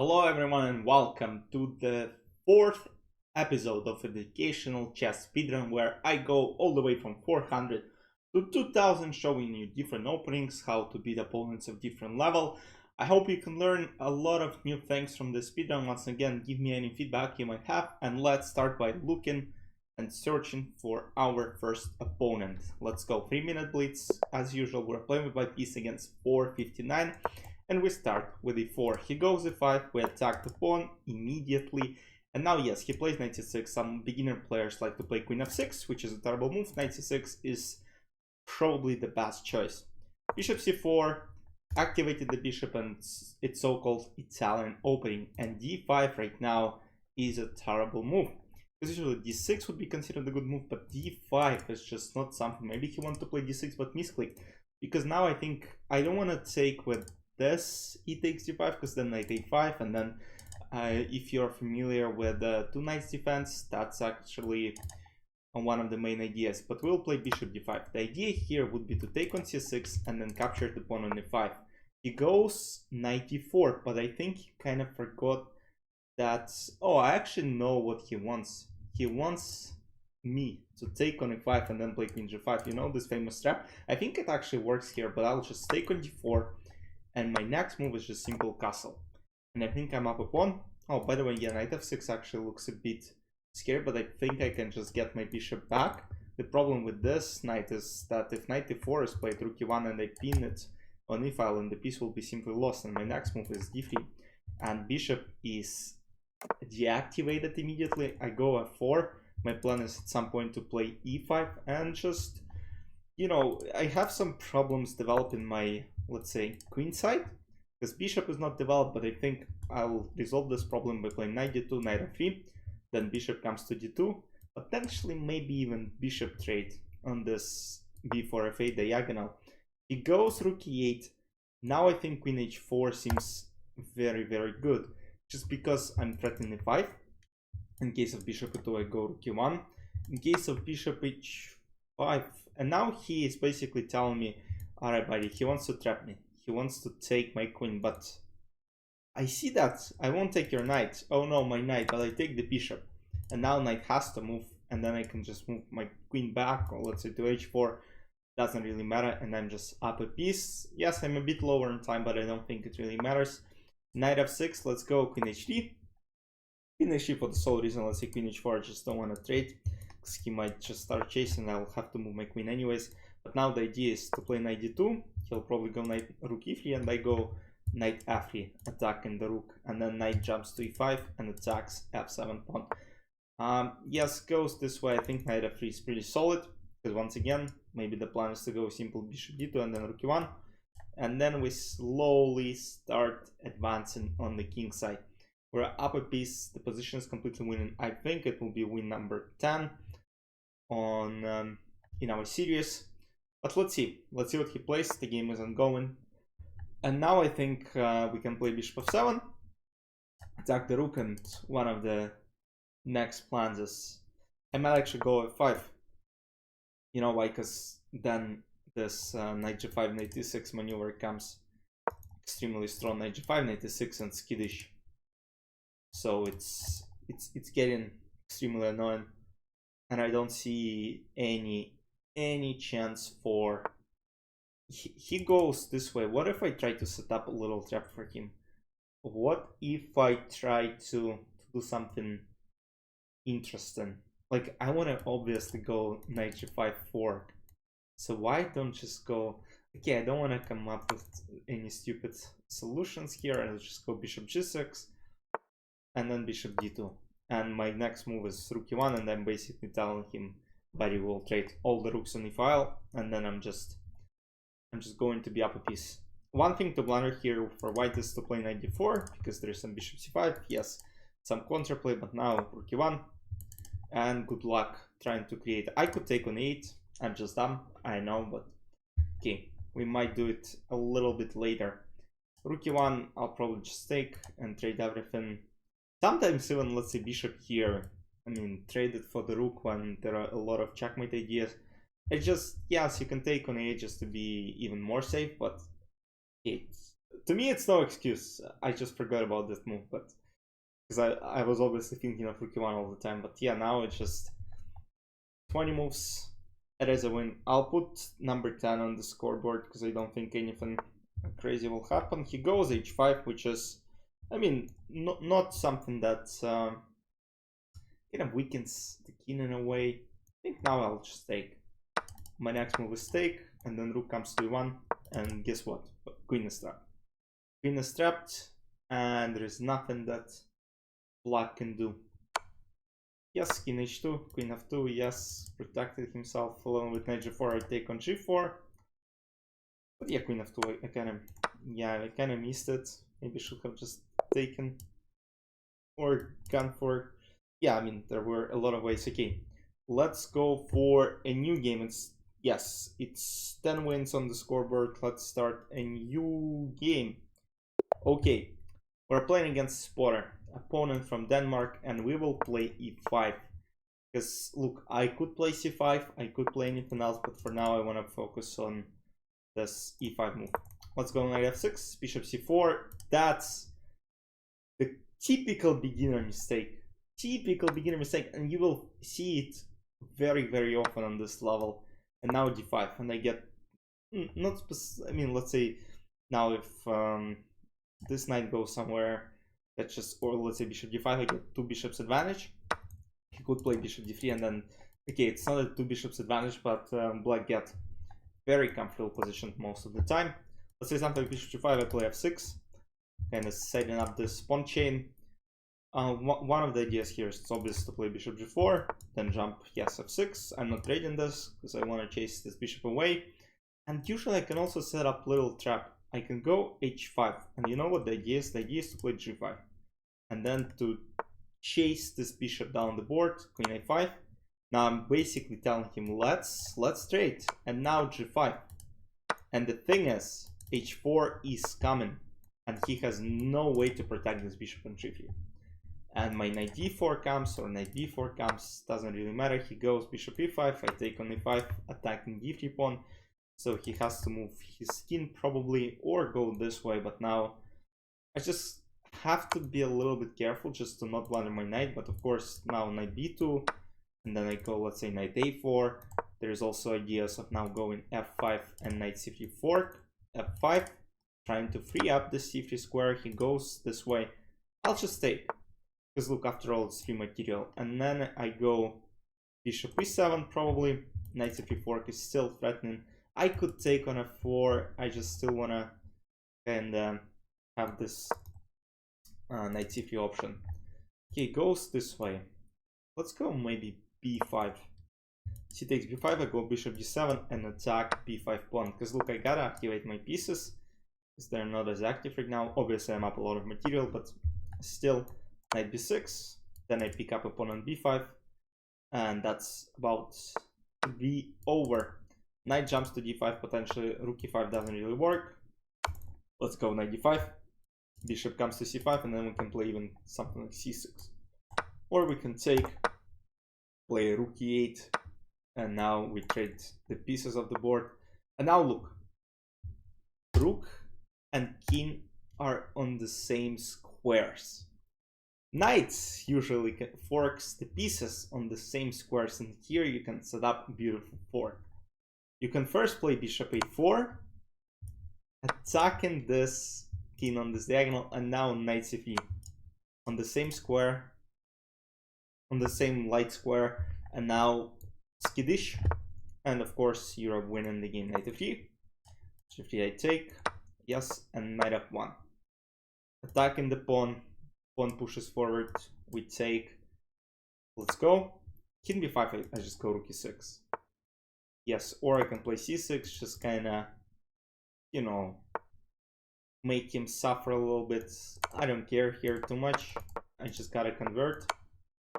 Hello everyone and welcome to the fourth episode of Educational Chess Speedrun, where I go all the way from 400 to 2000 showing you different openings, how to beat opponents of different level. I hope you can learn a lot of new things from the speedrun. Once again, give me any feedback you might have, and let's start by looking and searching for our first opponent. Let's go 3-minute blitz. As usual, we're playing with white piece against 459. And we start with e4. He goes e5, we attack the pawn immediately. And now, yes, he plays knight e6. Some beginner players like to play queen f6, which is a terrible move. Knight c6 is probably the best choice. Bishop c4, activated the bishop and its so-called Italian opening. And d5 right now is a terrible move. Because usually d6 would be considered a good move, but d5 is just not something. Maybe he wants to play d6 but misclick. Because now I think I don't want to take with this e takes d5, because then knight a5, and then if you're familiar with two knights defense, that's actually one of the main ideas. But we'll play bishop d5. The idea here would be to take on c6 and then capture the pawn on e5. He goes knight e4, but I think he kind of forgot that, oh, I actually know what he wants. He wants me to take on e5 and then play queen g5. You know this famous trap? I think it actually works here, but I'll just take on d4. And my next move is just simple castle. And I think I'm up a pawn. Oh, by the way, yeah, knight f6 actually looks a bit scary, but I think I can just get my bishop back. The problem with this knight is that if knight e4 is played, rook e1, and I pin it on e file, and the piece will be simply lost. And my next move is d3. And bishop is deactivated immediately. I go f4. My plan is at some point to play e5 and just, you know, I have some problems developing my, let's say, queen side, because bishop is not developed, but I think I'll resolve this problem by playing knight d2, knight f3, then bishop comes to d2, potentially maybe even bishop trade on this b4 f8 diagonal. He goes rook e8. Now I think queen h4 seems very, very good, just because I'm threatening e5. In case of bishop e2, I go rook e1. In case of bishop h5, and now he is basically telling me, alright buddy, he wants to trap me. He wants to take my queen, but I see that. I won't take your knight. Oh no, my knight, but I take the bishop. And now knight has to move, and then I can just move my queen back, or let's say to h4. Doesn't really matter, and I'm just up a piece. Yes, I'm a bit lower in time, but I don't think it really matters. Knight f6, let's go, queen h3. Queen h3 for the sole reason, let's say queen h4, I just don't want to trade, because he might just start chasing, I'll have to move my queen anyways. But now the idea is to play knight d2, he'll probably go knight rook e3, and I go knight f3, attacking the rook, and then knight jumps to e5 and attacks f7 pawn. Yes, goes this way. I think knight f3 is pretty solid, because once again, maybe the plan is to go simple bishop d2 and then rook e1, and then we slowly start advancing on the king side. We're up a piece, the position is completely winning. I think it will be win number 10 on in our series. But let's see what he plays. The game is ongoing. And now I think we can play bishop f7, attack the rook, and one of the next plans is I might actually go f5. You know why? Because then this knight g5, knight e6 maneuver comes extremely strong. Knight g5, knight e6, and skittish. So it's getting extremely annoying, and I don't see any chance for he goes this way. What if I try to set up a little trap for him? What if I try to do something interesting? Like, I want to obviously go knight g5 fork, so why don't just go, okay, I don't want to come up with any stupid solutions here. I'll just go bishop g6 and then bishop d2, and my next move is rook e1, and I'm basically telling him, buddy, will trade all the rooks on the file, and then I'm just going to be up a piece. One thing to blunder here for white is to play knight d4, because there's some bishop c5, yes, some counterplay, but now rook e1, and good luck trying to create. I could take on 8, I'm just dumb, I know, but okay, we might do it a little bit later. Rook e1, I'll probably just take and trade everything. Sometimes even, let's say, bishop here, I mean, trade it for the rook when there are a lot of checkmate ideas. It's just, yes, you can take on a just to be even more safe, but it's To me, it's no excuse. I just forgot about that move, but because I was obviously thinking of Rook 1 all the time. But yeah, now it's just 20 moves. It is a win. I'll put number 10 on the scoreboard because I don't think anything crazy will happen. He goes h5, which is, I mean, not something that kind of weakens the king in a way. I think now I'll just take. My next move is take, and then rook comes to e1, and guess what? Queen is trapped. Queen is trapped, and there is nothing that black can do. Yes, king h2, queen f2, yes, protected himself alone with knight g4, I take on g4. But yeah, queen f2, I kind of missed it. Maybe should have just taken or gone for. Yeah, I mean, there were a lot of ways. Okay, let's go for a new game. It's 10 wins on the scoreboard. Let's start a new game. Okay, we're playing against Spotter, opponent from Denmark, and we will play e5. Because look, I could play c5, I could play anything else, but for now I want to focus on this e5 move. Let's go knight f6, bishop c4. That's the typical beginner mistake. And you will see it very, very often on this level. And now d5, and I get I mean, let's say now if this knight goes somewhere, that's just, or let's say bishop d5, I get 2 bishops advantage. He could play bishop d3, and then okay, it's not a 2 bishops advantage, but black get very comfortable position most of the time. Let's say something like bishop g5, I play f6, kind of setting up this pawn chain. One of the ideas here is it's obvious to play bishop g4, then jump yes f6. I'm not trading this because I want to chase this bishop away. And usually I can also set up little trap. I can go h5, and you know what the idea is? The idea is to play g5, and then to chase this bishop down the board, queen a5. Now I'm basically telling him let's trade, and now g5. And the thing is, h4 is coming, and he has no way to protect this bishop on g3. And my knight d4 comes, or knight b4 comes, doesn't really matter. He goes bishop e5, I take on e5, attacking d3 pawn. So he has to move his king probably, or go this way, but now I just have to be a little bit careful just to not blunder my knight. But of course now knight b2, and then I go, let's say, knight a4. There's also ideas of now going f5 and knight c3 fork, f5, trying to free up the c3 square. He goes this way, I'll just take, because look, after all, it's free material. And then I go bishop e7 probably, knight c3 fork is still threatening. I could take on f4, I just still want to kind of have this knight c3 option. Okay, goes this way. Let's go maybe b5. He takes b5, I go bishop d7 and attack b5 pawn. Because look, I gotta activate my pieces, because they're not as active right now. Obviously I'm up a lot of material, but still, knight b6, then I pick up a pawn on b5, and that's about to be over. Knight jumps to d5, potentially rook e5 doesn't really work. Let's go knight d5, bishop comes to c5, and then we can play even something like c6. Or we can take, play rook e8, and now we trade the pieces of the board. And now look, rook and king are on the same squares. Knights usually forks the pieces on the same squares, and here you can set up a beautiful fork. You can first play bishop a4, attacking this king on this diagonal, and now knight c3 on the same square, on the same light square, and now skittish. And of course you're winning the game. Knight f3, g3 I take, yes, and knight f1. Attacking the pawn, pawn pushes forward, we take, let's go. King b5, I just go rook e6. Yes, or I can play c6, just kinda, you know, make him suffer a little bit. I don't care here too much, I just gotta convert.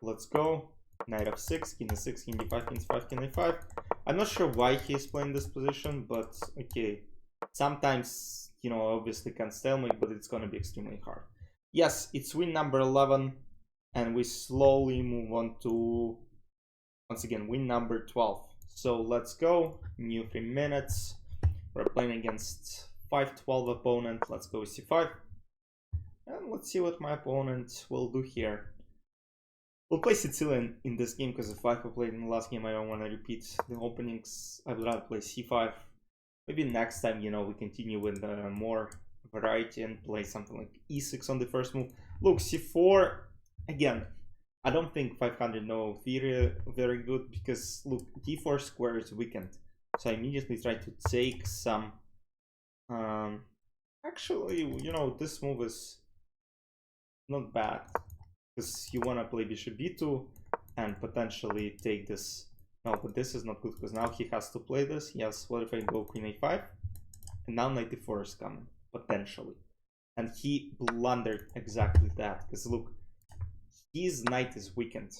Let's go. Knight f6, king e6, king d5, king c5, king a5. I'm not sure why he's playing this position, but okay. Sometimes, you know, obviously can stalemate, but it's gonna be extremely hard. Yes, it's win number 11, and we slowly move on to, once again, win number 12. So let's go, new 3 minutes. We're playing against 5-12 opponent. Let's go c5. And let's see what my opponent will do here. We'll play Sicilian in this game because if I played in the last game, I don't want to repeat the openings. I would rather play c5. Maybe next time, you know, we continue with more variety and play something like e6 on the first move. Look, c4, again, I don't think 500 no theory very good because, look, d4 square is weakened. So I immediately try to take some... actually, you know, this move is not bad. Because you want to play bishop b2 and potentially take this. No, but this is not good because now he has to play this. Yes, what if I go queen a5? And now knight d4 is coming, potentially. And he blundered exactly that. Because look, his knight is weakened.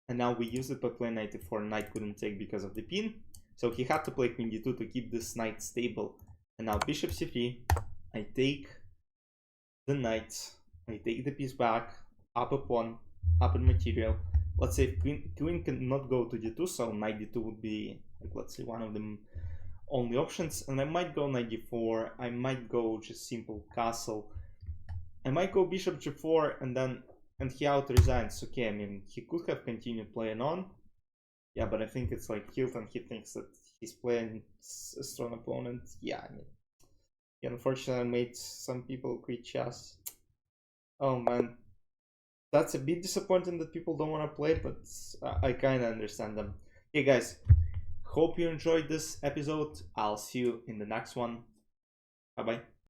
And now we use it by playing knight d4. Knight couldn't take because of the pin. So he had to play queen d2 to keep this knight stable. And now bishop c3. I take the knight. I take the piece back. Up a pawn, up in material. Let's say queen cannot go to d2, so knight d2 would be, like, let's say one of the only options. And I might go knight d4, I might go just simple castle. I might go bishop g4 and he out resigns. Okay, I mean, he could have continued playing on. Yeah, but I think it's like Hilton, he thinks that he's playing a strong opponent. Yeah, I mean, he unfortunately made some people quit chess. Oh man. That's a bit disappointing that people don't want to play, but I kind of understand them. Okay, guys, hope you enjoyed this episode. I'll see you in the next one. Bye-bye.